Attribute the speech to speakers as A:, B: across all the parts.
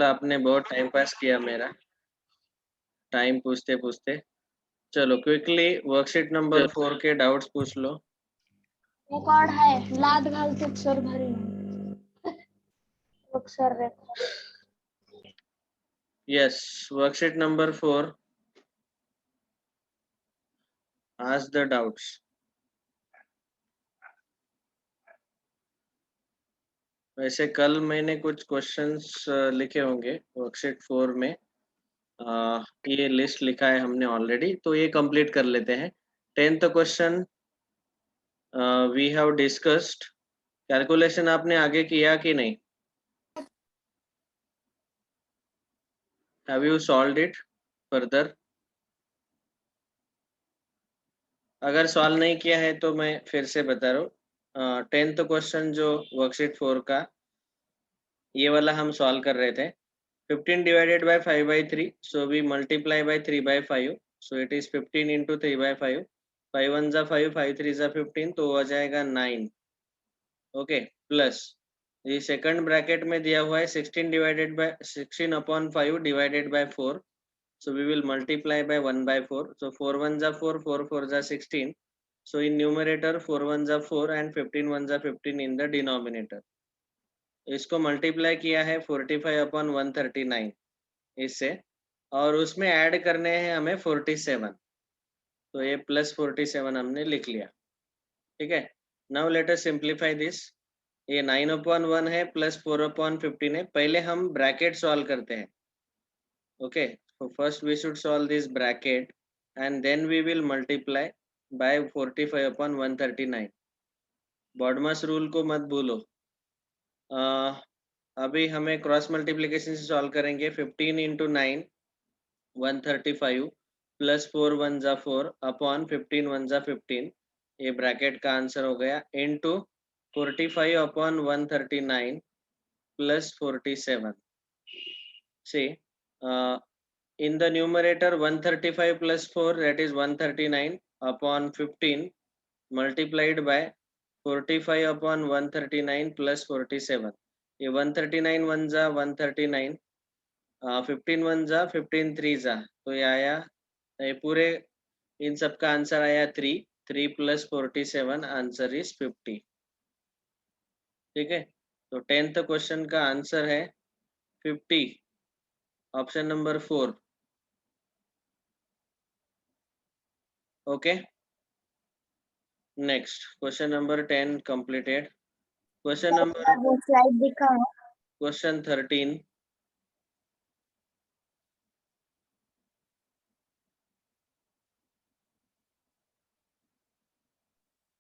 A: आपने बहुत time pass किया मेरा, टाइम पूछते पूछते। चलो क्विकली वर्कशीट नंबर 4 के डाउट्स पूछ लो।
B: रेकॉर्ड है, लाद घालते सर घरी sir record.
A: Yes, worksheet number 4, ask the doubts. वैसे कल मैंने कुछ क्वेश्चंस लिखे होंगे वर्कशीट 4 में। ये लिस्ट लिखा है हमने ऑलरेडी, तो ये कंप्लीट कर लेते हैं। 10th question we have discussed. Calculation आपने आगे किया कि नहीं? Have you solved it further? अगर सॉल्व नहीं किया है तो मैं फिर से बता रहा हूँ। 10th क्वेश्चन जो वर्कशीट 4 का, ये वाला हम सॉल्व कर रहे थे। 15 divided by 5/3, so we multiply by 3/5, so it is 15 into 3/5, 5 1 जा 5, 5 3 जा 15, तो हो जाएगा 9। ओके, प्लस ये सेकंड ब्रैकेट में दिया हुआ है 16 divided by 16 upon 5 divided by 4, so we will multiply by 1/4, so 4 1 जा 4, 4 4 जा 16, so in numerator 4 1 जा 4 and 15 1 जा 15 in the denominator। इसको मल्टीप्लाई किया है 45 upon 139 इससे, और उसमें ऐड करने हैं हमें 47, तो ये प्लस 47 हमने लिख लिया। ठीक है, now let us simplify this. ये 9/1 है प्लस 4/15 है। पहले हम ब्रैकेट सॉल्व करते हैं। Okay, so first we should solve this bracket and then we will multiply by 45 upon 139। BODMAS rule को मत भूलो। अभी हमें क्रॉस मल्टीप्लिकेशन से सॉल्व करेंगे। 15 into 9 135 प्लस 4 1 जा 4 अपॉन 15 1 जा 15, ये ब्रैकेट का आंसर हो गया, into 45 upon 139 plus 47। See in the numerator 135 plus 4, that is 139 upon 15 multiplied by 45 upon 139 plus 47। ये 139 1 जा 139, 15 1 जा 15 3 जा, तो ये आया, ये पूरे इन सब का आंसर आया 3 3 प्लस 47, आंसर इज 50। ठीक है, तो 10th क्वेश्चन का आंसर है 50, option number 4। Okay, next question number 10 completed। Question number
B: वो स्लाइड दिखा है।
A: Question 13,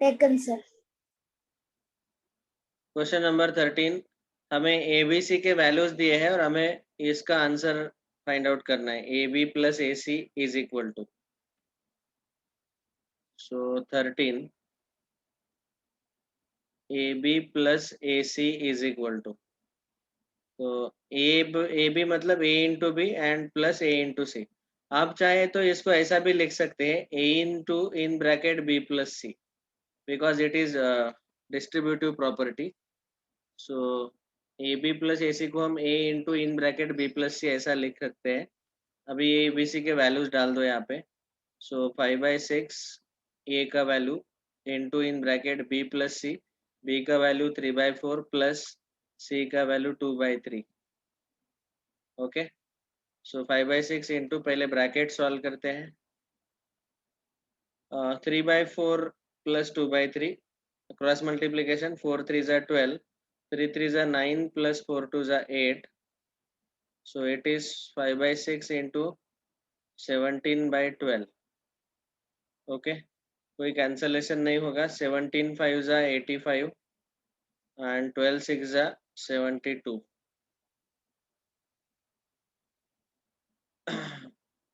B: taken sir.
A: Question number 13, हमें एबीसी के वैल्यूज दिए हैं और हमें इसका आंसर फाइंड आउट करना है। A B plus A C is equal to, so 13 A B plus A C is equal to, तो ए बी मतलब A into B and plus A into C. आप चाहे तो इसको ऐसा भी लिख सकते हैं, A into in bracket B plus C, because it is distributive property. So A B plus A C को हम A into in bracket B plus सी ऐसा लिख सकते हैं। अभी ए बी सी के वैल्यूज डाल दो यहाँ पे। सो 5/6 ए का value into in bracket B plus c, b का वैल्यू 3/4 प्लस सी का वैल्यू 2/3। ओके, सो 5/6 इंटू, पहले ब्रैकेट सॉल्व करते हैं। 3/4 प्लस 2/3, क्रॉस मल्टीप्लीकेशन, 4 3 जा 12, 3 3 जा 9 प्लस 4 2 जा 8, so it is 5/6 into 17/12। Okay, कोई कैंसलेशन नहीं होगा। 17 5 जा 85 एंड 12 6 जा 72।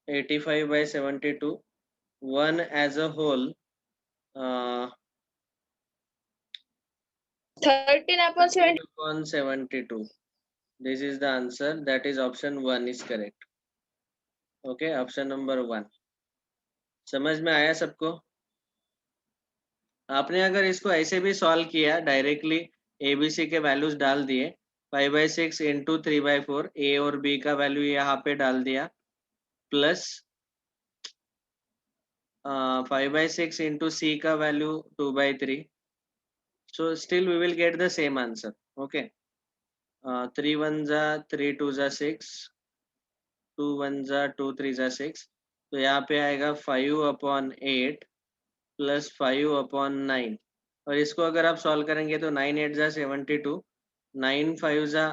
A: 85/72, 1 as a whole, 13/72। This is the answer, that is option 1 is correct। Okay, option number 1। समझ में आया सबको? आपने अगर इसको ऐसे भी सॉल्व किया, डायरेक्टली एबीसी के वैल्यूज डाल दिए 5/6 इंटू 3/4, ए और बी का वैल्यू यहाँ पे डाल दिया, प्लस 5/6 इंटू सी का value 2/3. So still we will get the same answer. Okay. 3 1 जा 3 2 जा 6, 2 1 जा 2 3 जा 6. तो यहाँ पे आएगा 5/8 प्लस 5/9. और इसको अगर आप सॉल्व करेंगे तो 9 8 जा 72, 9 5 जा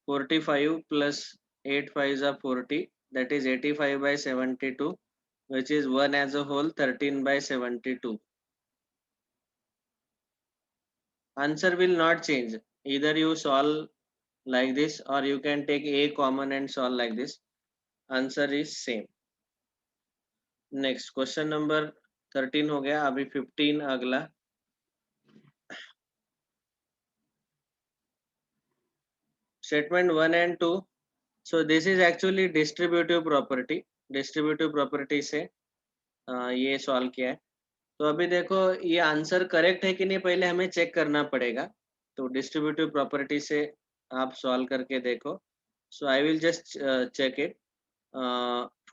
A: 45 प्लस 8 5 जा 40, that is 85/72, which is 1 as a whole 13/72. Answer will not change. Either you solve like this or you can take a common and solve like this. Answer is same. Next question number 13 हो गया, अभी 15 अगला. Statement 1 and 2. So this is actually distributive property. Distributive property से ये solve किया है. तो अभी देखो ये आंसर करेक्ट है कि नहीं पहले हमें चेक करना पड़ेगा. तो डिस्ट्रीब्यूटिव प्रॉपर्टी से आप सॉल्व करके देखो. So I will just check it.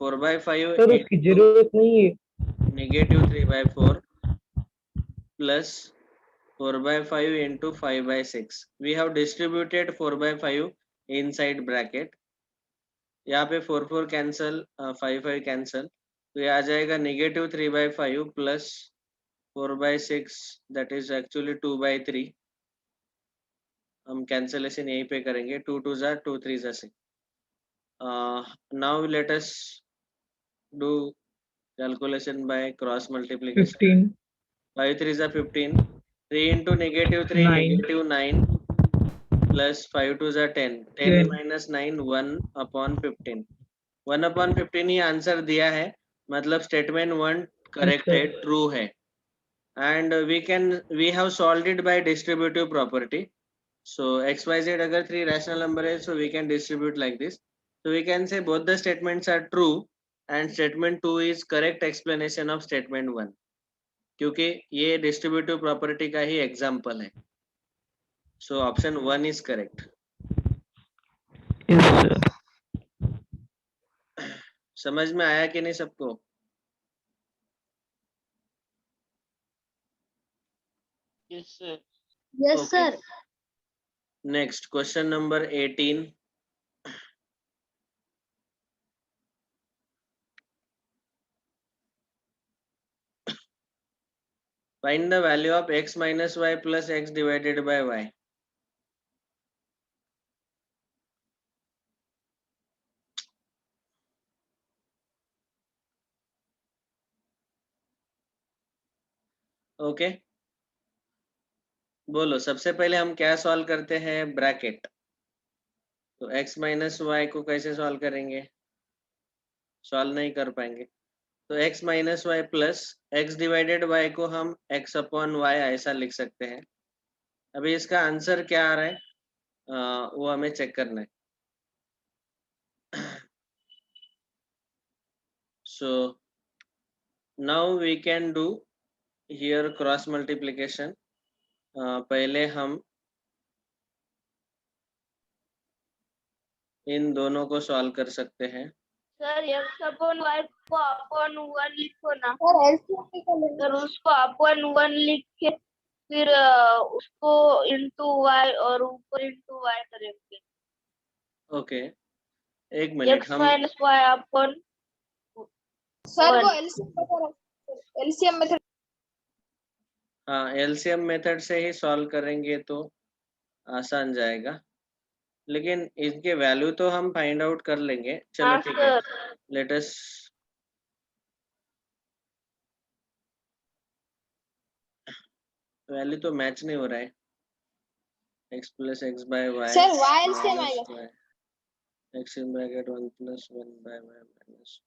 A: 4/5
C: sir उसकी जरूरत नहीं है.
A: -3/4 plus 4/5 into 5/6. We have distributed 4/5 inside bracket. यहाँ पे 4 4 कैंसल, 5 5 कैंसल, तो ये आ जाएगा -3/5 प्लस 4/6, दैट इज एक्चुअली 2/3. हम कैंसलेशन यहीं पे करेंगे. 2 2 जा 2 3 जा 6. Now let us do calculation by cross multiplication.
C: 15
A: 5 3 जा 15, 3 into -3
C: 9
A: -9 plus 5 2 जा 10, 10
C: 10
A: minus 9 1/15. 1/15 ही आंसर दिया है, मतलब स्टेटमेंट 1 करेक्ट है, ट्रू है. And we have solved it by distributive property. So xyz अगर 3 rational number है, so we can distribute like this. So we can say both the statements are true and statement 2 is correct explanation of statement 1, क्योंकि ये distributive property का ही example है. So option 1 is correct.
C: yes sir.
A: समझ में आया कि नहीं सबको?
D: Yes, sir.
B: Yes,
A: Okay.
B: sir.
A: Next question number 18. Find the value of x minus y plus x divided by y. Okay, बोलो. सबसे पहले हम क्या सॉल्व करते हैं? ब्रैकेट. तो x माइनस वाई को कैसे सॉल्व करेंगे? सॉल्व नहीं कर पाएंगे. तो x minus y plus x divided y को हम x अपॉन वाई ऐसा लिख सकते हैं. अभी इसका आंसर क्या आ रहा है वो हमें चेक करना है. So now we can do here cross multiplication. पहले हम इन दोनों को सॉल्व कर सकते हैं.
D: सर x अपॉन y को अपॉन 1 लिखो ना.
B: सर एलसीएम निकालेंगे.
D: सर उसको अपॉन 1 लिख के फिर उसको इंटू y और ऊपर इंटू y करेंगे.
A: ओके, एक मिनट.
D: x
A: हम
D: माइनस y अपॉन.
B: सर वो
D: One.
B: एलसीएम मेथड
A: हाँ, एलसीएम मेथड से ही सॉल्व करेंगे तो आसान जाएगा, लेकिन इनके वैल्यू तो हम फाइंड आउट कर लेंगे. चलो
D: हाँ
A: ठीक है,
D: सर.
A: Let us. वैल्यू तो मैच नहीं हो रहा है. x plus x by y,
B: sir y LCM आएगा.
A: x in bracket 1 plus 1 by y minus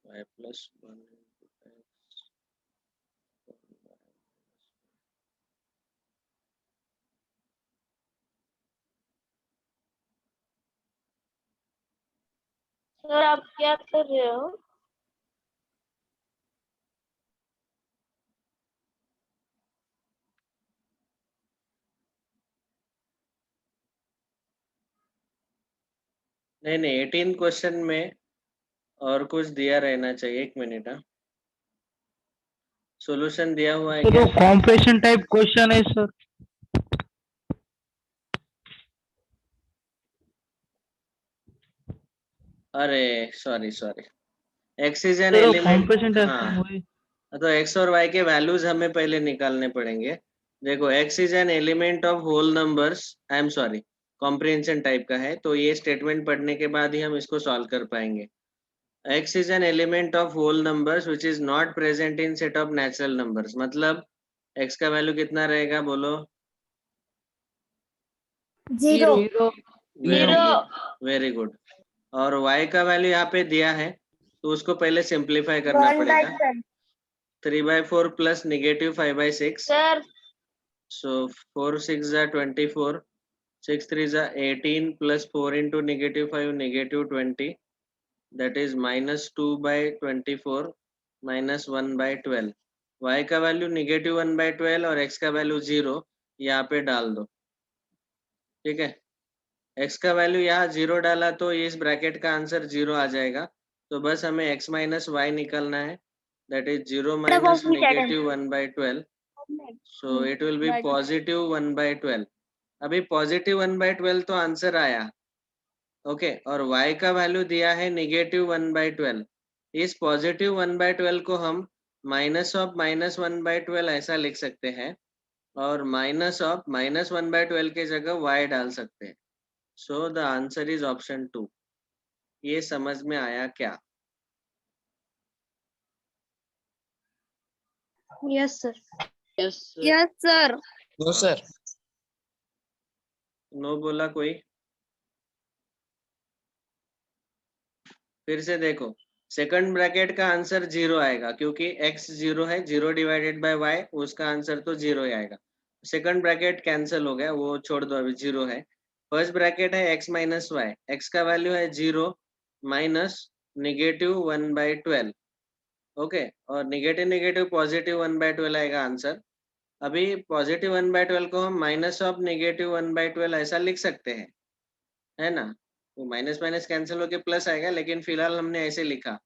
A: y plus 1 into x.
D: Sir आप क्या कर रहे हो?
A: नहीं नहीं 18 क्वेश्चन में और कुछ दिया रहना चाहिए। 1 मिनट। हाँ, सॉल्यूशन दिया हुआ है
C: तो
A: क्या?
C: कॉम्प्रेशन टाइप क्वेश्चन है सर।
A: अरे sorry sorry, x is N
C: sir
A: element.
C: Compression type
A: हाँ,
C: वही।
A: तो एक्स और वाई के वैल्यूज हमें पहले निकालने पड़ेंगे। देखो x is an element of whole numbers, I am sorry, comprehension type का है, तो ये स्टेटमेंट पढ़ने के बाद ही हम इसको सॉल्व कर पाएंगे। X is an element of whole numbers which is not present in set of natural numbers, मतलब एक्स का वैल्यू कितना रहेगा बोलो?
B: Zero.
C: Zero.
A: Very
D: zero.
A: Good, very good. और y का वैल्यू यहाँ पे दिया है, तो उसको पहले सिंप्लीफाई करना
B: 1/10।
A: पड़ेगा। 3/4 प्लस -5/6,
D: सर
A: so 4 6 जा 24, 6 3 जा 18 plus 4 into -5 -20, that is -2/24 minus 1/12। y का वैल्यू -1/12 और x का वैल्यू 0 यहाँ पे डाल दो। ठीक है, x का वैल्यू यहाँ 0 डाला तो इस ब्रैकेट का आंसर 0 आ जाएगा। तो बस हमें x माइनस वाई निकालना है, that is 0 minus -1/12, so it will be positive 1/12। अभी पॉजिटिव 1/12 तो आंसर आया, ओके। और y का वैल्यू दिया है -1/12। इस पॉजिटिव 1/12 को हम माइनस ऑफ -1/12 ऐसा लिख सकते हैं, और माइनस ऑफ -1/12 के जगह y डाल सकते हैं। So the answer is option 2। ये समझ में आया क्या?
B: Yes sir.
D: Yes
B: yes sir.
E: No sir.
A: No बोला कोई? फिर से देखो, सेकंड ब्रैकेट का आंसर 0 आएगा क्योंकि x 0 है, 0 डिवाइडेड बाय y, उसका आंसर तो 0 ही आएगा। सेकंड ब्रैकेट कैंसिल हो गया, वो छोड़ दो, अभी 0 है। फर्स्ट ब्रैकेट है x माइनस वाई, एक्स का वैल्यू है 0 माइनस -1/12, ओके। और नेगेटिव नेगेटिव पॉजिटिव 1/12 आएगा आंसर। अभी पॉजिटिव 1/12 को हम माइनस ऑफ -1/12 ऐसा लिख सकते हैं, है ना? वो माइनस माइनस कैंसिल होके प्लस आएगा, लेकिन फिलहाल हमने ऐसे लिखा।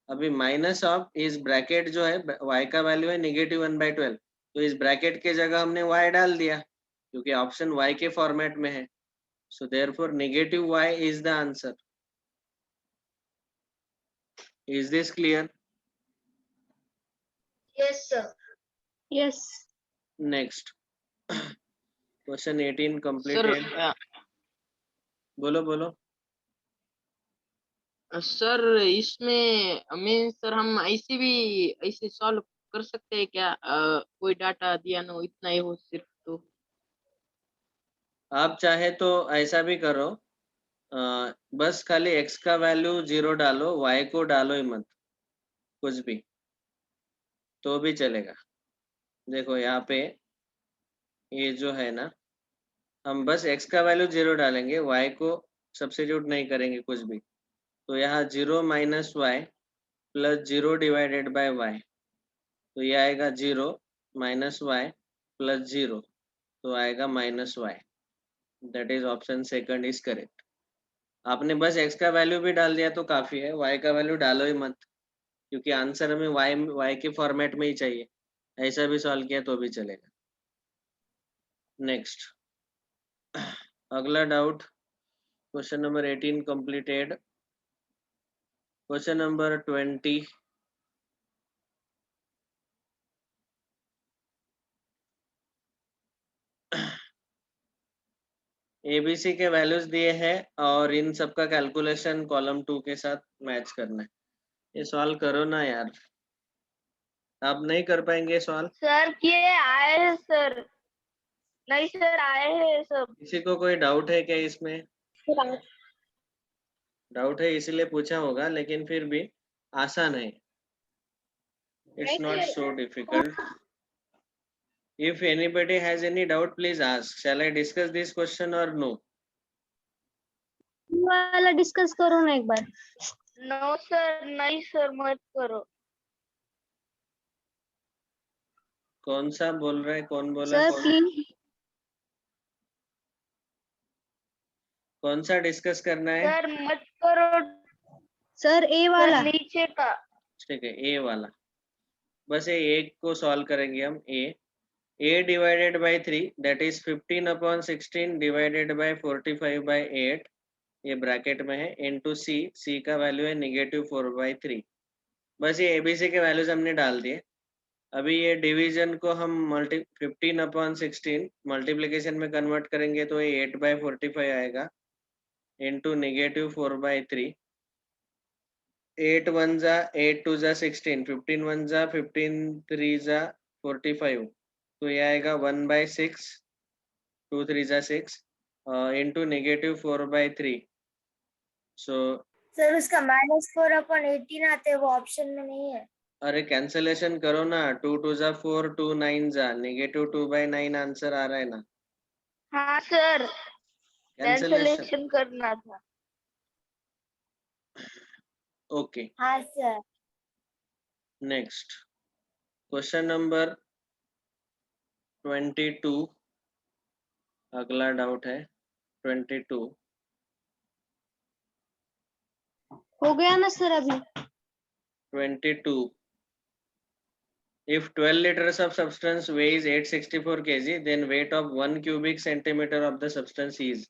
A: अभी माइनस ऑफ इस ब्रैकेट जो है, y का वैल्यू है -1/12, तो इस ब्रैकेट के जगह हमने y डाल दिया क्योंकि ऑप्शन y के फॉर्मेट में है। So therefore -y is the answer. Is this clear?
D: Yes sir.
B: Yes.
A: Next question 18
E: sir
A: completed. बोलो बोलो।
E: सर इसमें मीन सर हम ऐसे भी ऐसे सॉल्व कर सकते हैं क्या? कोई डाटा दिया ना हो, इतना ही हो सिर्फ तो।
A: आप चाहे तो ऐसा भी करो, बस खाली x का वैल्यू 0 डालो, y को डालो ही मत, कुछ भी तो भी चलेगा। देखो यहाँ पे ये जो है ना, हम बस x का वैल्यू 0 डालेंगे, y को सब्स्टिट्यूट नहीं करेंगे कुछ भी। तो यहाँ 0 minus y plus 0 divided by y, तो ये आएगा 0 माइनस वाई प्लस 0, तो आएगा -y। That is option second is correct. आपने बस x का वैल्यू भी डाल दिया तो काफ़ी है, y का वैल्यू डालो ही मत, क्योंकि आंसर हमें y के फॉर्मेट में ही चाहिए। ऐसा भी सॉल्व किया तो भी चलेगा। नेक्स्ट अगला doubt, question number 18 completed. Question number 20, ABC के वैल्यूज दिए हैं और इन सब का कैलकुलेशन कॉलम 2 के साथ मैच करना है। ये सॉल्व करो ना यार, आप नहीं कर पाएंगे सॉल्व?
D: सर किए आए हैं सर। नहीं सर आए हैं सब।
A: किसी को कोई डाउट है क्या इसमें? डाउट है इसीलिए पूछा होगा, लेकिन फिर भी आसान है, it's not so difficult. If anybody has any doubt, please ask. Shall I discuss this question or no?
B: वाला डिस्कस करो ना एक बार।
D: नो सर, नहीं सर मत करो।
A: कौन सा बोल रहा है, कौन बोला?
B: Sir please.
A: कौन सा डिस्कस करना है?
D: सर मत करो
B: सर ए
D: सर
B: वाला
D: नीचे का।
A: ठीक है, ए वाला। बस ये एक को सॉल्व करेंगे हम। A divided by 3 that is 15/16 divided by 45/8, ये ब्रैकेट में है, इनटू सी का वैल्यू है -4/3। बस ये एबीसी के वैल्यूज हमने डाल दिए। अभी ये डिवीजन को हम 15/16 मल्टीप्लीकेशन में कन्वर्ट करेंगे तो ये 8/45 आएगा, इनटू -4/3। 8 1 जा 8 2 जा 16, 15 1 जा 15 3 जा 45, तो ये आएगा 1/6, 2 3 जा 6, इनटू -4/3। सो
B: सर उसका -4/18 आते हैं, वो ऑप्शन में नहीं है।
A: अरे कैंसलेशन करो ना, 2 2 जा 4, 2 9 जा -2/9 आंसर आ रहा है ना।
D: हाँ सर
A: कैंसलेशन,
D: कैंसलेशन करना था।
A: ओके।
B: हाँ सर।
A: नेक्स्ट क्वेश्चन नंबर 22, अगला डाउट है 22।
B: हो गया ना सर अभी?
A: 22, if 12 liters of substance weighs 864 kg, then weight of 1 cubic centimeter of the substance is।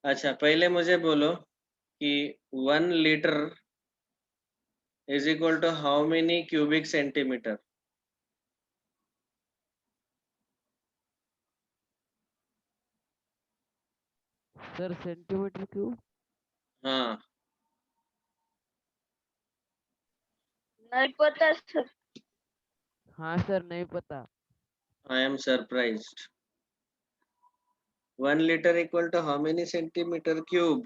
A: अच्छा, पहले मुझे बोलो कि 1 litre is equal to how many cubic centimetre?
F: Sir centimetre cube.
A: हाँ,
D: नहीं पता सर।
F: हाँ सर नहीं पता।
A: I am surprised. 1 liter equal to how many centimeter cube?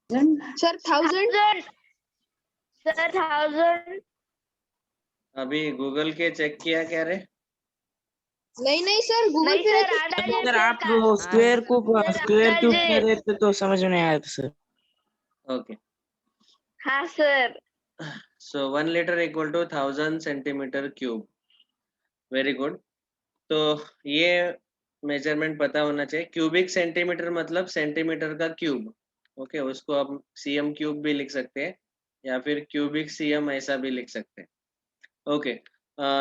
B: Sir 1000।
D: Sir 1000।
A: अभी गूगल के चेक किया क्या रे?
B: नहीं सर, गूगल
D: नहीं
B: पे
D: सर अंदाजे
G: सर आप
D: का।
G: वो स्क्वायर को
D: सर,
G: स्क्वायर क्यूब
D: अंदाजे।
G: कह रहे थे तो समझ में नहीं आया था सर।
A: ओके,
D: हाँ sir.
A: So 1 liter equal to 1000 centimeter cube। Very good. तो ये मेजरमेंट पता होना चाहिए। क्यूबिक सेंटीमीटर मतलब सेंटीमीटर का क्यूब। ओके, उसको आप सीएम क्यूब भी लिख सकते हैं या फिर क्यूबिक सीएम ऐसा भी लिख सकते हैं। ओके,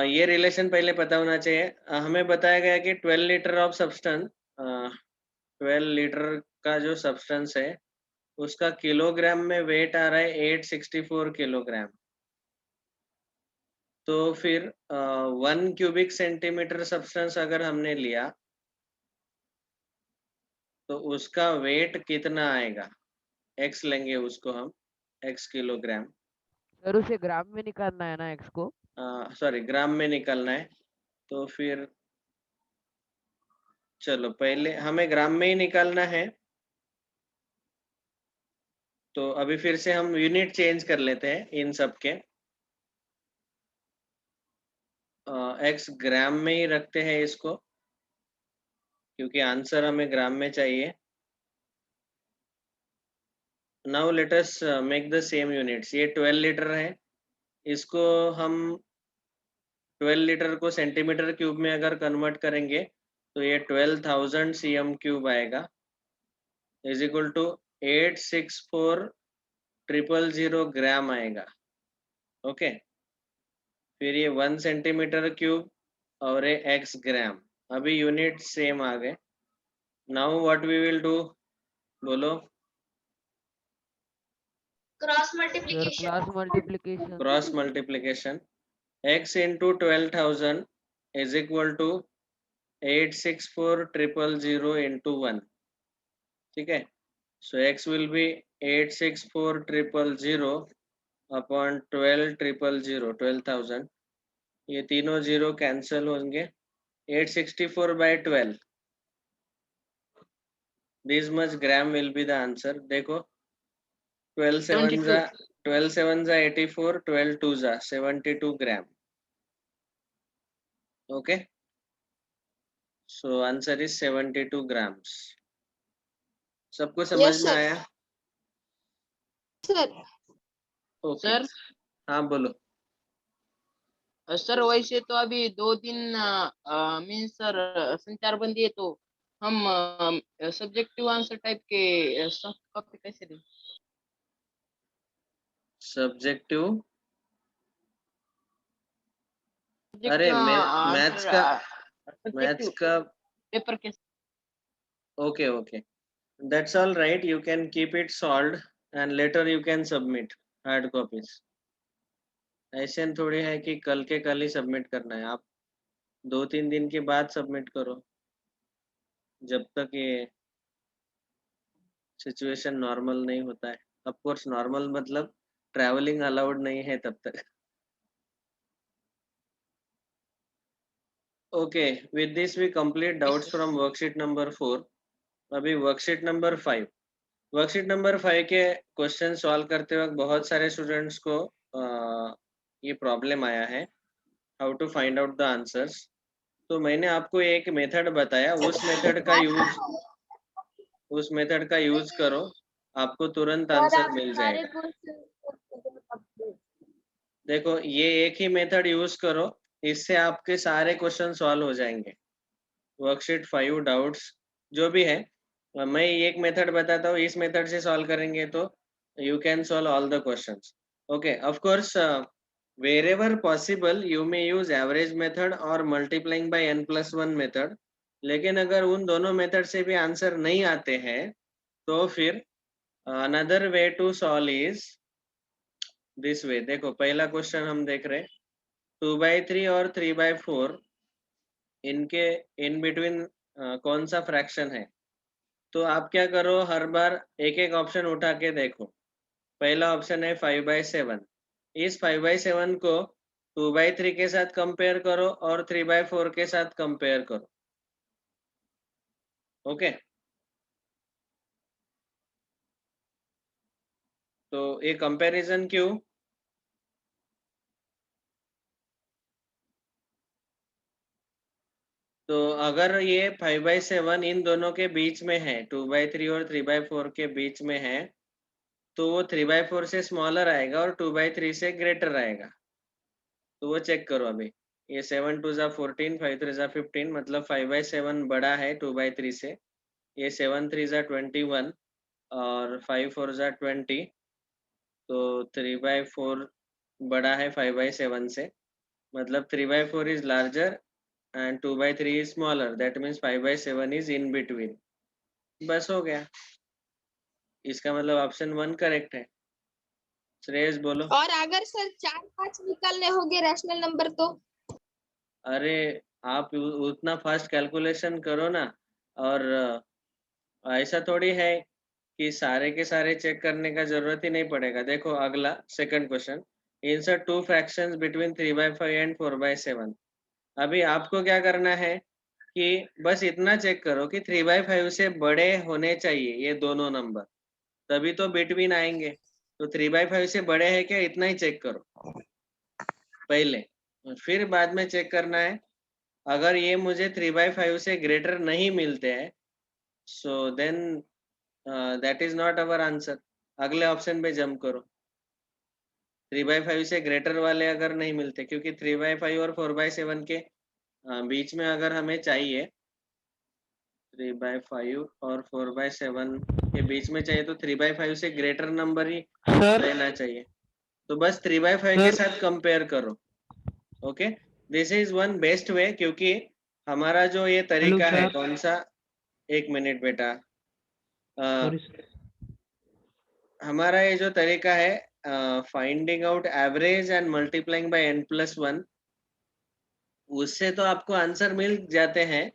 A: ये रिलेशन पहले पता होना चाहिए। हमें बताया गया कि 12 लीटर ऑफ सब्सटेंस, 12 लीटर का जो सब्सटेंस है उसका किलोग्राम में वेट आ रहा है 864 किलोग्राम। तो फिर 1 क्यूबिक सेंटीमीटर सब्सटेंस अगर हमने लिया तो उसका वेट कितना आएगा? x लेंगे उसको हम, x किलोग्राम।
F: सर उसे ग्राम में निकालना है ना एक्स को।
A: सॉरी, ग्राम में निकालना है। तो फिर चलो पहले हमें ग्राम में ही निकालना है, तो अभी फिर से हम यूनिट चेंज कर लेते हैं इन सब के। x ग्राम में ही रखते हैं इसको, क्योंकि आंसर हमें ग्राम में चाहिए। Now let us make the same units. ये 12 लीटर है, इसको हम 12 लीटर को सेंटीमीटर क्यूब में अगर कन्वर्ट करेंगे तो ये 12,000 cm क्यूब आएगा, इज इक्वल टू 864,000 ग्राम आएगा। ओके, फिर ये 1 सेंटीमीटर क्यूब और ये x ग्राम। अभी यूनिट सेम आ गए। Now what we will do, बोलो।
B: Cross
F: sir
B: multiplication.
F: Class multiplication.
A: Cross multiplication, x into 12,000 is equal to 864,000 into 1। ठीक है, so x will be 864,000 upon 12,000। ये तीनों जीरो कैंसिल होंगे। 864/12, this much gram will be the answer. देखो, 12 7 जा 84, 12 2 जा 72 gram. Okay, so answer is 72 grams. सबको समझ में आया?
B: सर
A: ओके,
E: सर
A: हाँ बोलो।
E: सर वैसे तो अभी 2 दिन मीन्स सर संचार बंदी है तो हम सब्जेक्टिव आंसर टाइप के सॉफ्ट कॉपी कैसे दें?
A: सब्जेक्टिव, अरे
E: सब्जेक्टिव
A: मैथ्स
E: आंसर
A: का
E: सब्जेक्टिव पेपर कैसे?
A: okay, okay, that's all right, you can keep it solved and later you can submit hard copies. ऐसे थोड़ी है कि कल के कल ही सबमिट करना है, आप 2-3 दिन के बाद सबमिट करो, जब तक ये सिचुएशन नॉर्मल नहीं होता है। ऑफ कोर्स नॉर्मल मतलब ट्रैवलिंग अलाउड नहीं है तब तक। Okay, with this we complete doubts from worksheet number 4। अभी वर्कशीट नंबर 5। वर्कशीट नंबर 5 के क्वेश्चन सॉल्व करते वक्त बहुत सारे स्टूडेंट्स को ये प्रॉब्लम आया है, how to find out the answers. तो मैंने आपको एक मेथड बताया, उस मेथड का यूज करो, आपको तुरंत आंसर मिल जाएगा। देखो ये एक ही मेथड यूज करो, इससे आपके सारे क्वेश्चन सॉल्व हो जाएंगे। वर्कशीट 5 डाउट्स जो भी है, मैं एक मेथड बताता हूँ, इस मेथड से सॉल्व करेंगे तो you can solve all the questions. Okay, of course, wherever possible you may use average method or multiplying by n+1 method. लेकिन अगर उन दोनों मेथड से भी आंसर नहीं आते हैं तो फिर another way to solve is this way। देखो पहला क्वेश्चन हम देख रहे हैं, 2/3 और 3/4 इनके इन बिटवीन कौन सा फ्रैक्शन है। तो आप क्या करो, हर बार एक एक ऑप्शन उठा के देखो। पहला ऑप्शन है 5/7, इस 5/7 को 2/3 के साथ कंपेयर करो और 3/4 के साथ कंपेयर करो। ओके, तो ये कंपैरिजन क्यों? तो अगर ये 5/7 इन दोनों के बीच में है, 2/3 और 3/4 के बीच में है, तो वो 3/4 से स्मॉलर आएगा और 2/3 से ग्रेटर आएगा। तो वो चेक करो अभी, ये 7 2 जा 14, 5 3 जा 15, मतलब 5/7 बड़ा है 2/3 से। ये 7 3 जा 21 और 5 4 जा 20, तो 3/4 बड़ा है 5/7 से, मतलब 3/4 is larger and 2/3 is smaller, that means 5/7 is in between। बस हो गया, इसका मतलब ऑप्शन 1 करेक्ट है। श्रेयस बोलो।
H: और अगर सर 4-5 निकालने होंगे रैशनल नंबर तो?
A: अरे आप उतना फास्ट कैलकुलेशन करो ना, और ऐसा थोड़ी है कि सारे के सारे चेक करने का जरूरत ही नहीं पड़ेगा। देखो अगला second question, insert 2 fractions between 3/5 and 4/7। अभी आपको क्या करना है कि बस इतना चेक करो कि 3/5 से बड़े होने चाहिए ये दोनों नंबर, तभी तो बिटवीन आएंगे। तो 3/5 से बड़े है क्या, इतना ही चेक करो पहले, फिर बाद में चेक करना है। अगर ये मुझे 3/5 से ग्रेटर नहीं मिलते हैं, so then that is not our answer. अगले ऑप्शन पे जंप करो। 3/5 से ग्रेटर वाले अगर नहीं मिलते, क्योंकि 3/5 और 4/7 के बीच में अगर हमें चाहिए, 3/5 और 4/7 के बीच में चाहिए, तो 3/5 से ग्रेटर नंबर ही
C: सर
A: लेना चाहिए। तो बस 3/5 के
C: सर
A: साथ कंपेयर करो। Okay, this is one best way, क्योंकि हमारा जो ये तरीका है,
C: सर।
A: कौन सा, एक मिनट बेटा,
C: सॉरी सर।
A: हमारा ये जो तरीका है finding out average and multiplying by n+1, उससे तो आपको आंसर मिल जाते हैं,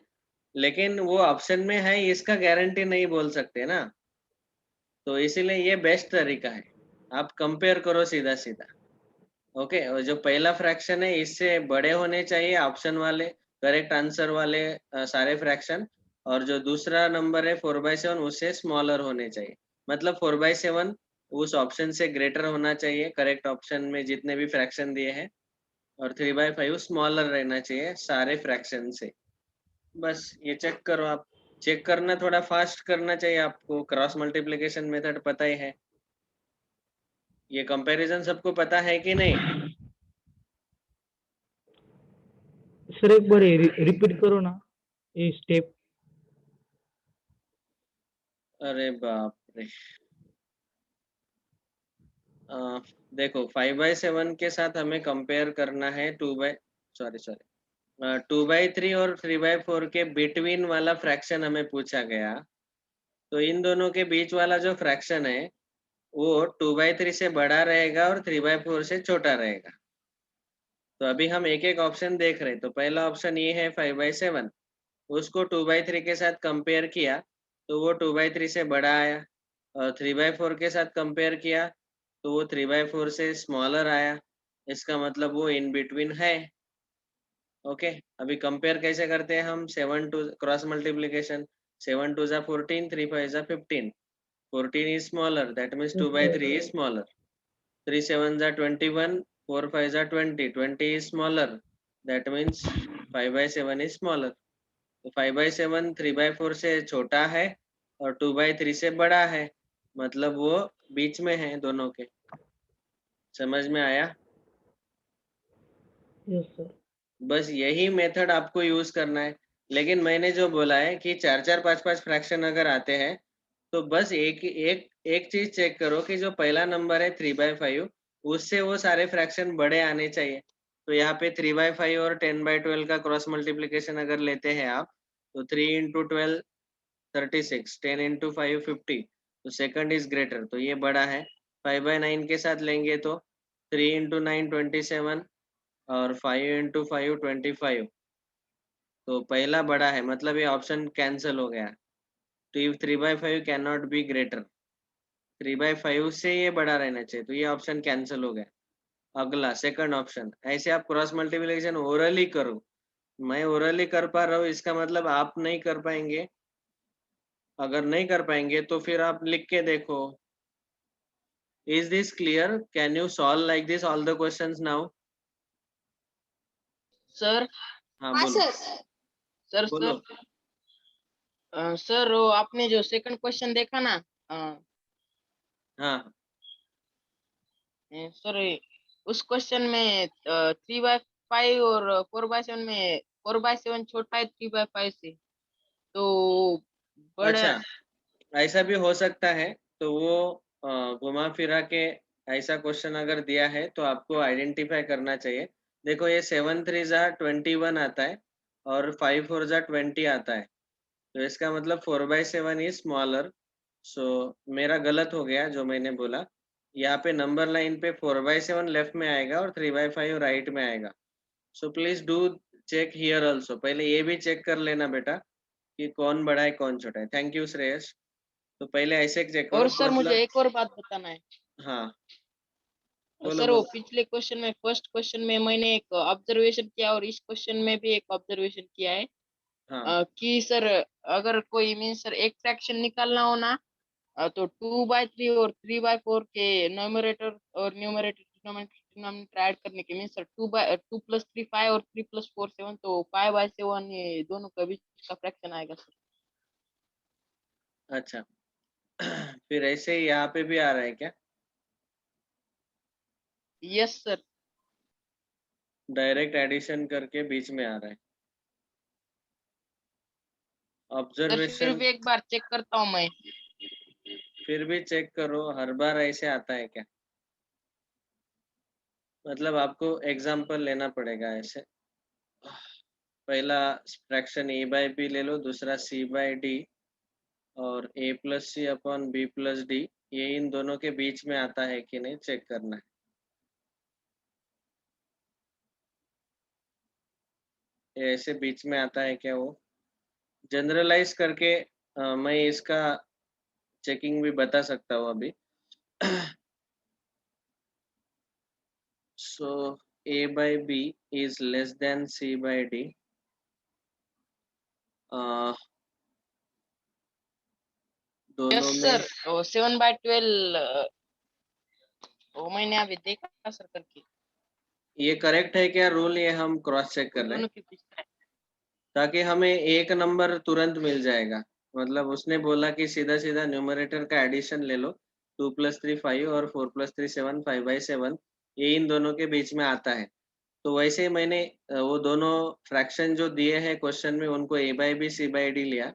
A: लेकिन वो ऑप्शन में है इसका गारंटी नहीं बोल सकते ना। तो इसीलिए ये बेस्ट तरीका है, आप कंपेयर करो सीधा सीधा। ओके, और जो पहला फ्रैक्शन है इससे बड़े होने चाहिए ऑप्शन वाले करेक्ट आंसर वाले सारे फ्रैक्शन, और जो दूसरा नंबर है 4/7 उससे स्मॉलर होने चाहिए, मतलब 4/7 उस ऑप्शन से ग्रेटर होना चाहिए करेक्ट ऑप्शन में जितने भी फ्रैक्शन दिए हैं, और 3/5 स्मॉलर रहना चाहिए सारे फ्रैक्शन से। बस ये चेक करो आप। चेक करना थोड़ा फास्ट करना चाहिए आपको, क्रॉस मल्टीप्लिकेशन मेथड पता ही है। ये कंपैरिजन सबको पता है कि नहीं?
C: सर एक बार रिपीट करो ना ये स्टेप।
A: अरे बाप रे। देखो 5/7 के साथ हमें कंपेयर करना है 2/3 और 3/4 के बिटवीन वाला फ्रैक्शन हमें पूछा गया। तो इन दोनों के बीच वाला जो फ्रैक्शन है वो 2/3 से बड़ा रहेगा और 3/4 से छोटा रहेगा। तो अभी हम एक एक ऑप्शन देख रहे हैं। तो पहला ऑप्शन ये है 5/7, उसको 2/3 के साथ कंपेयर किया तो वो 2/3 से बड़ा आया, और 3/4 के साथ कंपेयर किया तो वो 3/4 से स्मॉलर आया। इसका मतलब वो इन बिटवीन है। ओके, अभी कंपेयर कैसे करते हैं हम? 7 टू क्रॉस मल्टीप्लीकेशन, 7 2 जा 14, 3 5 जा 15, 14 is smaller, that means 2/3 is smaller. 3 7 जा 21, 4 5 जा 20, 20 is smaller, that means 5/7 is smaller. तो 5/7 3/4 से छोटा है और 2/3 से बड़ा है, मतलब वो बीच में है दोनों के। समझ में आया?
C: Yes sir.
A: बस यही मेथड आपको यूज करना है। लेकिन मैंने जो बोला है कि 4 4 5 5 फ्रैक्शन अगर आते हैं तो बस एक चीज चेक करो कि जो पहला नंबर है 3/5, उससे वो सारे फ्रैक्शन बड़े आने चाहिए। तो यहाँ पे 3/5 और 10/12 का क्रॉस मल्टीप्लीकेशन अगर लेते हैं आप, तो 3 into 12 36, 10 into 5 50, तो सेकंड इज ग्रेटर, तो ये बड़ा है। 5/9 के साथ लेंगे तो 3 into 9 27 और 5 into 5 25, तो पहला बड़ा है, मतलब ये ऑप्शन कैंसिल हो गया। तो 3/5 कैन नॉट बी ग्रेटर, 3/5 से ये बड़ा रहना चाहिए, तो ये ऑप्शन कैंसिल हो गया। अगला सेकंड ऑप्शन। ऐसे आप क्रॉस मल्टीप्लिकेशन ओरली करो। मैं ओरली कर पा रहा हूँ, इसका मतलब आप नहीं कर पाएंगे। अगर नहीं कर पाएंगे तो फिर आप लिख के देखो। Is this clear? Can you solve like this all the questions now?
E: Sir
A: हाँ
H: हाँ
A: बोलो।
H: सर।
E: सर
A: बोलो।
E: सर वो आपने जो सेकंड क्वेश्चन देखा ना,
A: हाँ
E: सर उस क्वेश्चन में 3/5 और 4/7 में 4/7 छोटा है 3/5 से, तो बड़ा।
A: अच्छा, ऐसा भी हो सकता है। तो वो घुमा फिरा के ऐसा क्वेश्चन अगर दिया है तो आपको आइडेंटिफाई करना चाहिए। देखो ये 7 3 जा 21 आता है और 5 4 जा 20 आता है, तो इसका मतलब 4/7 इज स्मॉलर। सो मेरा गलत हो गया जो मैंने बोला। यहाँ पे नंबर लाइन पे 4/7 लेफ्ट में आएगा और 3/5 राइट में आएगा। So please do check here also. पहले ये भी चेक कर लेना बेटा कि कौन बड़ा है कौन छोटा है। Thank you Shreyas. तो पहले ऐसे चेक करो
E: और
A: कि
E: सर मुझे
A: मतलब।
E: एक और बात बताना है।
A: हाँ बोलो
E: सर वो
A: बोलो।
E: पिछले क्वेश्चन में, फर्स्ट क्वेश्चन में मैंने एक ऑब्जर्वेशन किया और इस क्वेश्चन में भी एक ऑब्जर्वेशन किया है,
A: हाँ
E: कि सर अगर कोई मीन सर एक फ्रैक्शन निकालना हो ना, तो 2/3 और 3/4 के न्यूमरेटर और न्यूमरेटर डिनोमिनेटर ऐड करने के मीन सर 2 + 3 5 और 3 + 4 7, तो 5/7 ये दोनों का बीच का फ्रैक्शन आएगा सर।
A: अच्छा। फिर ऐसे ही यहाँ पे भी आ रहा है क्या?
E: Yes sir.
A: डायरेक्ट एडिशन करके बीच में आ रहा है।
E: सर फिर
A: ऑब्जर्वेशन
E: भी एक बार चेक करता हूँ मैं।
A: फिर भी चेक करो, हर बार ऐसे आता है क्या? मतलब आपको एग्जाम्पल लेना पड़ेगा ऐसे। पहला फ्रैक्शन a/b ले लो, दूसरा c/d और a+c/b+d, ये इन दोनों के बीच में आता है कि नहीं चेक करना है। ये ऐसे बीच में आता है क्या? वो जनरलाइज करके मैं इसका चेकिंग भी बता सकता हूँ अभी। So a/b is less than c/d.
E: Yes
A: दोनों में
E: सर, 7/12 वो मैंने अभी देखा सर करके।
A: ये करेक्ट है क्या रूल? ये हम क्रॉस चेक
E: वो
A: कर रहे हैं
E: दोनों के बीच का है।
A: ताकि हमें एक नंबर तुरंत मिल जाएगा। मतलब उसने बोला कि सीधा सीधा न्यूमरेटर का एडिशन ले लो, 2 + 3 5 और 4 + 3 7, 5/7, ये इन दोनों के बीच में आता है। तो वैसे ही मैंने वो दोनों फ्रैक्शन जो दिए हैं क्वेश्चन में उनको a/b c/d लिया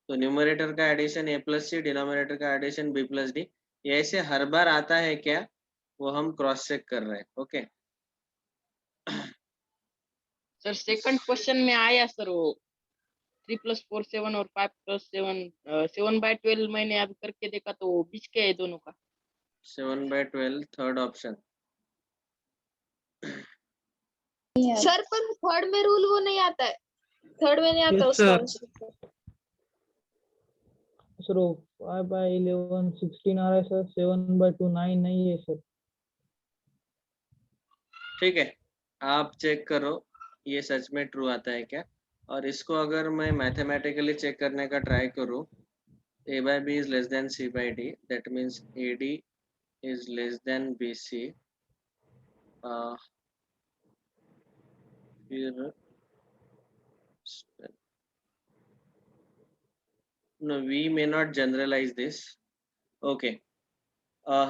A: तो न्यूमरेटर का addition a plus c, denominator का एडिशन b प्लस डी, ये ऐसे हर बार आता है क्या, वो हम क्रॉस चेक कर रहे हैं। ओके,
E: सर सेकंड क्वेश्चन में आया सर वो 3 + 4 7 और 5 + 7 7/12 मैंने अभी करके देखा तो वो बीच के है दोनों का।
A: 7/12 थर्ड ऑप्शन।
H: सर पर थर्ड में रूल वो नहीं आता है, थर्ड में नहीं आता
C: Yes,
H: उसका
C: sir.
H: आंसर।
C: सर 5/11 16 आ रहा है सर, 7/2 9 नहीं है सर।
A: ठीक है, आप चेक करो ये सच में ट्रू आता है क्या, और इसको अगर मैं मैथमेटिकली चेक करने का ट्राई करूँ, a/b is less than c/d, that means ad is less than bc, फिर no, we may not generalize this. Okay,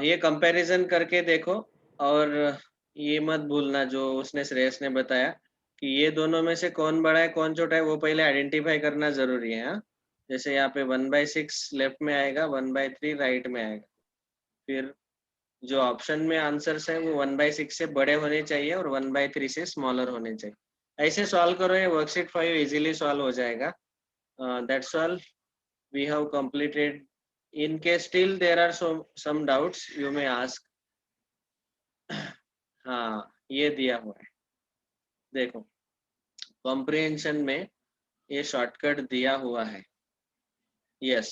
A: ये कंपैरिजन करके देखो, और ये मत भूलना जो उसने श्रेयस ने बताया कि ये दोनों में से कौन बड़ा है कौन छोटा है, वो पहले आइडेंटिफाई करना जरूरी है। हाँ, जैसे यहाँ पे 1/6 लेफ्ट में आएगा, 1/3 राइट में आएगा, फिर जो ऑप्शन में आंसर्स है वो 1/6 से बड़े होने चाहिए और 1/3 से स्मॉलर होने चाहिए। ऐसे सॉल्व करो, ये वर्कशीट 5 इजीली सॉल्व हो जाएगा। That's all we have completed. In case still there are some doubts you may ask. हाँ, ये दिया हुआ है, देखो कॉम्प्रिहेंशन में ये शॉर्टकट दिया हुआ है। Yes,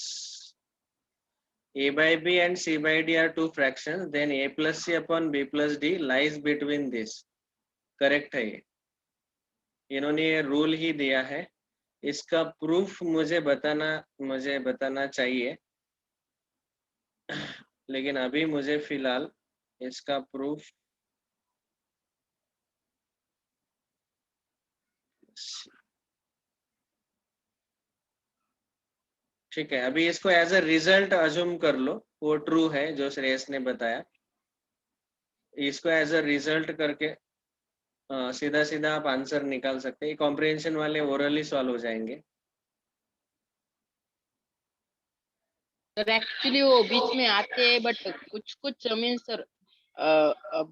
A: a/b and c/d are two fractions, then a plus c upon b plus d lies between this. Correct है ये, इन्होंने ये रूल ही दिया है। इसका प्रूफ मुझे बताना चाहिए, लेकिन अभी मुझे फिलहाल इसका प्रूफ ठीक है, अभी इसको एज अ रिजल्ट अज्यूम कर लो, वो ट्रू है जो श्रेयस ने बताया। इसको एज अ रिजल्ट करके सीधा सीधा आप आंसर निकाल सकते हैं। कॉम्प्रिहेंशन वाले ओरली सॉल्व हो जाएंगे।
E: सर एक्चुअली वो बीच में आते हैं बट कुछ मीन सर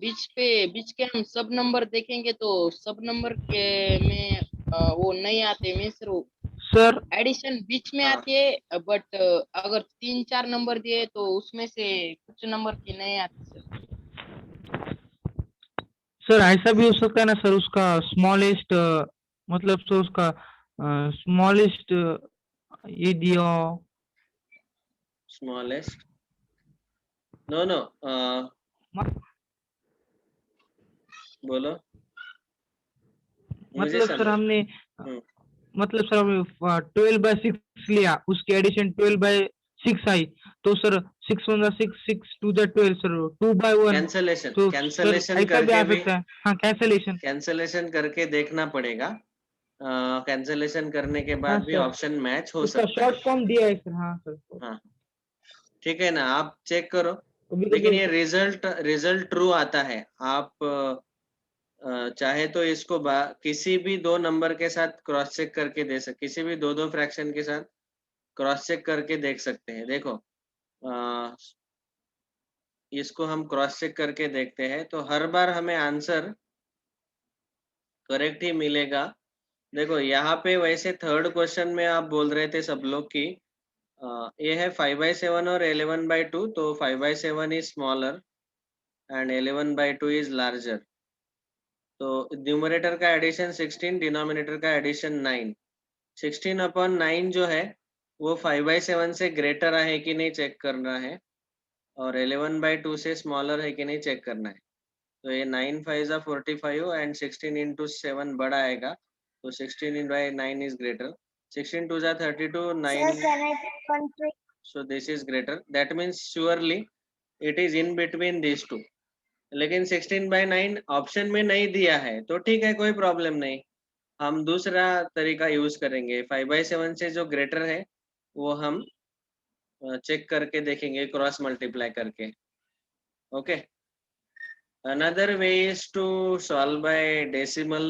E: बीच के हम सब नंबर देखेंगे तो सब नंबर के में वो नहीं आते मीन सर वो
C: सर
E: एडिशन बीच में
A: हाँ।
E: आती है, बट अगर 3-4 नंबर दिए तो उसमें से कुछ नंबर की नहीं आती
C: सर ऐसा भी हो सकता है ना सर, उसका स्मॉलेस्ट मतलब सर उसका स्मॉलेस्ट ये दिया
A: स्मॉलेस्ट नो बोलो। मुझे
C: मतलब सर
A: समझ
C: हमने
A: हम्म।
C: मतलब सर हमने 12/6 लिया, उसकी एडिशन 12/6 आई, तो sir 6 × 1 6 6 to the 12 sir 2/1,
A: cancellation
C: तो सर
A: कैंसलेशन
C: ऐसा भी
A: करके
C: आ
A: भी
C: सकता है। हाँ कैंसलेशन,
A: कैंसलेशन करके देखना पड़ेगा। कैंसलेशन करने के
C: हाँ
A: बाद भी
C: सर
A: ऑप्शन मैच हो
C: उसका
A: सकता है।
C: शॉर्ट फॉर्म दिया है सर। हाँ सर,
A: हाँ, ठीक है ना, आप चेक करो।
C: कभी
A: लेकिन
C: कभी
A: ये रिजल्ट ट्रू आता है। आप चाहे तो इसको किसी भी दो नंबर के साथ क्रॉस चेक करके दे सकते, किसी भी दो फ्रैक्शन के साथ क्रॉस चेक करके देख सकते हैं। देखो इसको हम क्रॉस चेक करके देखते हैं तो हर बार हमें आंसर करेक्ट ही मिलेगा। देखो यहाँ पे वैसे थर्ड क्वेश्चन में आप बोल रहे थे सब लोग की ये है 5/7 और 11/2, तो 5/7 is smaller and 11/2 is larger. तो न्यूमरेटर का एडिशन 16, डिनोमिनेटर का एडिशन 9। 16/9 जो है वो 5/7 से ग्रेटर है कि नहीं चेक करना है, और 11/2 से स्मॉलर है कि नहीं चेक करना है। तो ये 9 5 45 एंड 16 into 7 बड़ा आएगा, तो 16/9 is greater, 16 2 32
B: Sir,
A: 9,
B: can I take one trick?
A: so this is greater, that means surely it is in between these two। लेकिन 16/9 ऑप्शन में नहीं दिया है तो ठीक है, कोई प्रॉब्लम नहीं, हम दूसरा तरीका यूज करेंगे। 5/7 से जो ग्रेटर है वो हम चेक करके देखेंगे क्रॉस मल्टीप्लाई करके। Okay, another way is to solve by decimal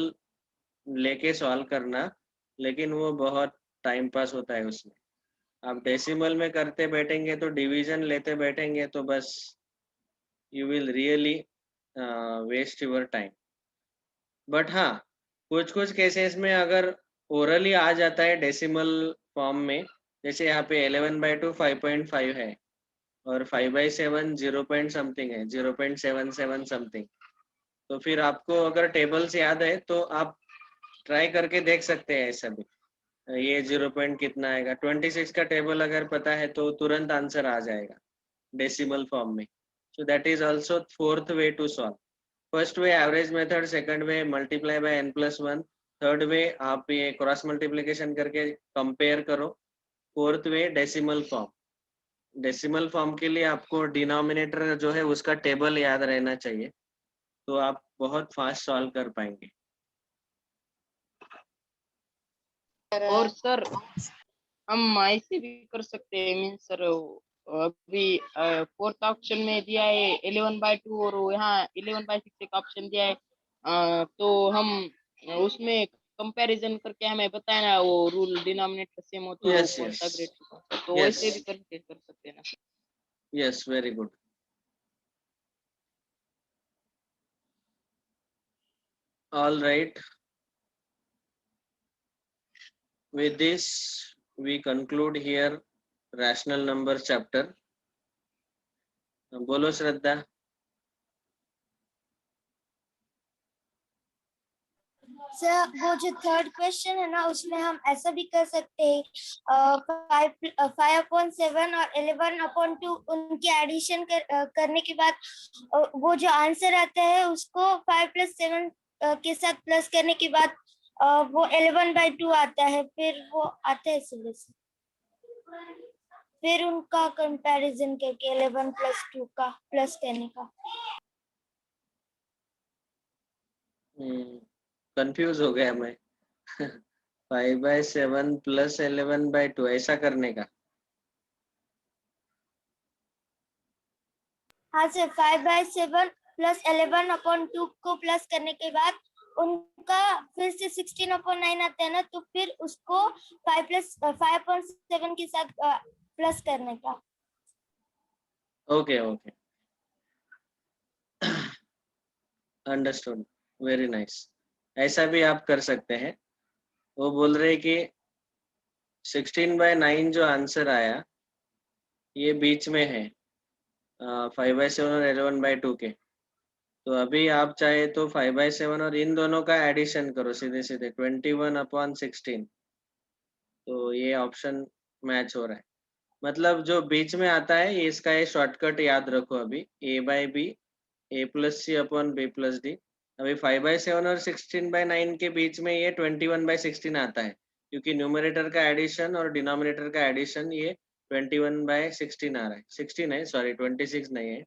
A: लेके सॉल्व करना, लेकिन वो बहुत टाइम पास होता है उसमें। आप डेसिमल में करते बैठेंगे तो डिवीजन लेते बैठेंगे तो बस you will really waste your time. But हाँ, कुछ कुछ केसेस में अगर ओरली आ जाता है डेसिमल फॉर्म में, जैसे यहाँ पे 11/2 5.5 है और 5/7 0 पॉइंट समथिंग है, 0.77 समथिंग। तो फिर आपको अगर टेबल्स याद है तो आप ट्राई करके देख सकते हैं ऐसा भी। ये 0 पॉइंट कितना आएगा, 26 का टेबल अगर पता है तो तुरंत आंसर आ जाएगा डेसिमल फॉर्म में। So that is also fourth way to solve. First way average method, second way multiply by n+1, third way आप ये क्रॉस मल्टीप्लिकेशन करके कंपेयर करो, fourth way decimal form. Decimal form के लिए आपको denominator जो है उसका टेबल याद रहना चाहिए, तो आप बहुत फास्ट सॉल्व कर पाएंगे।
E: और सर हम ऐसे भी कर सकते हैं, मीन्स सर अभी फोर्थ ऑप्शन में दिया है 11/2 और यहाँ 11/6 एक ऑप्शन दिया है, तो हम उसमें कंपैरिजन करके हमें बताए ना वो रूल डिनोमिनेटर सेम हो तो
A: Yes,
E: कौन सा
A: yes.
E: ग्रेड, तो
A: Yes.
E: वैसे भी कर सकते हैं ना।
A: Yes, very good. All right. With this, we conclude here rational number chapter. बोलो श्रद्धा।
B: सर वो जो थर्ड क्वेश्चन है ना उसमें हम ऐसा भी कर सकते हैं 5/7 और 11/2 उनके एडिशन करने के बाद वो जो आंसर आता है उसको 5+7 के साथ प्लस करने के बाद वो 11/2 आता है, फिर वो आता है सॉल्यूशन, फिर उनका कंपैरिजन करके 11+2 का प्लस करने का।
A: कंफ्यूज हो गया मैं। 5/7 + 11/2 ऐसा करने का।
B: हाँ सर, 5/7 + 11/2 को प्लस करने के बाद उनका फिर से 16/9 आता है ना, तो फिर उसको 5+5.7 के साथ प्लस करने का।
A: Okay okay, understood, very nice. ऐसा भी आप कर सकते हैं। वो बोल रहे कि 16/9 जो आंसर आया ये बीच में है 5/7 और 11/2 के। तो अभी आप चाहे तो 5/7 और इन दोनों का एडिशन करो सीधे सीधे 21/16, तो ये ऑप्शन मैच हो रहा है। मतलब जो बीच में आता है इसका ये शॉर्टकट याद रखो अभी, a/b a+c/b+d। अभी 5/7 और 16/9 के बीच में ये 21/16 आता है, क्योंकि न्यूमरेटर का एडिशन और डिनोमिनेटर का एडिशन ये 21/16 आ रहा है, 16 है, सॉरी 26 नहीं है।